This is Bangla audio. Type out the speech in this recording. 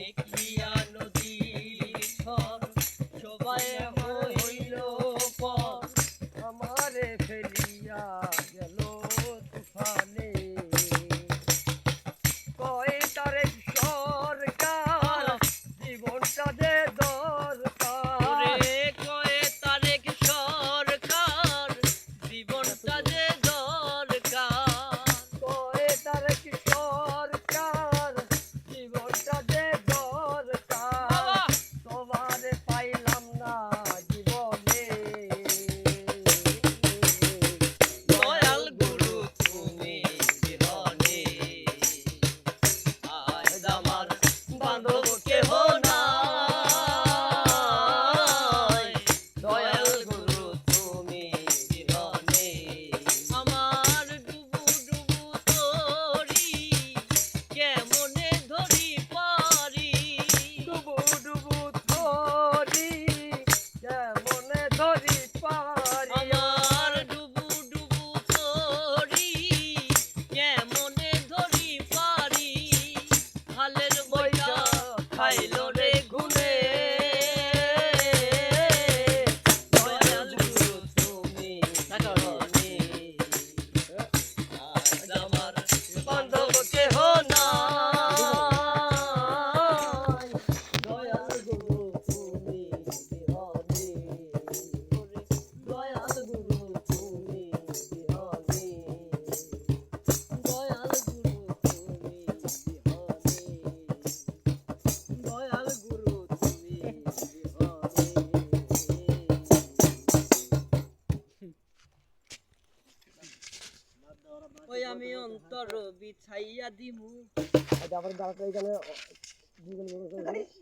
দেখিয়া নদীর ঝড় সবাই হইল পর আমারে ফেলিয়া গেল তুফানে কয় তারে সরকার জীবনটা যে দরকার ওরে কয়ে তারেক সরকার জীবনটা যে দরকার কয় তারে সরকার জীবনটা যে দরকার তোমারে পাইলাম না জীবনে দয়াল গুরু তুমি বিহনে আজ আমার বান্ধব কেহ নাই দয়াল গুরু তুমি বিহনে আমার ডুবু ডুবু তরি কেমনে ধরি পারি ডুবু ডুবু ধরি কেমনে ধরি পারি আমার ডুবু ডুবু তরি কেমনে ধরি পারি হালের বইটা খাইলো রে গুনে দয়াল গুরু তুমি বিহনে আজ আমার বান্ধব কেহ নাই দয়াল গুরু তুমি বিহনে দয়াল গুরু তুমি বিহনে দয়াল গুরু তুমি বিহনে দয়াল গুরু তুমি বিহনে ওই আমি অন্তর বিছাইয়া দিমু আবার এখানে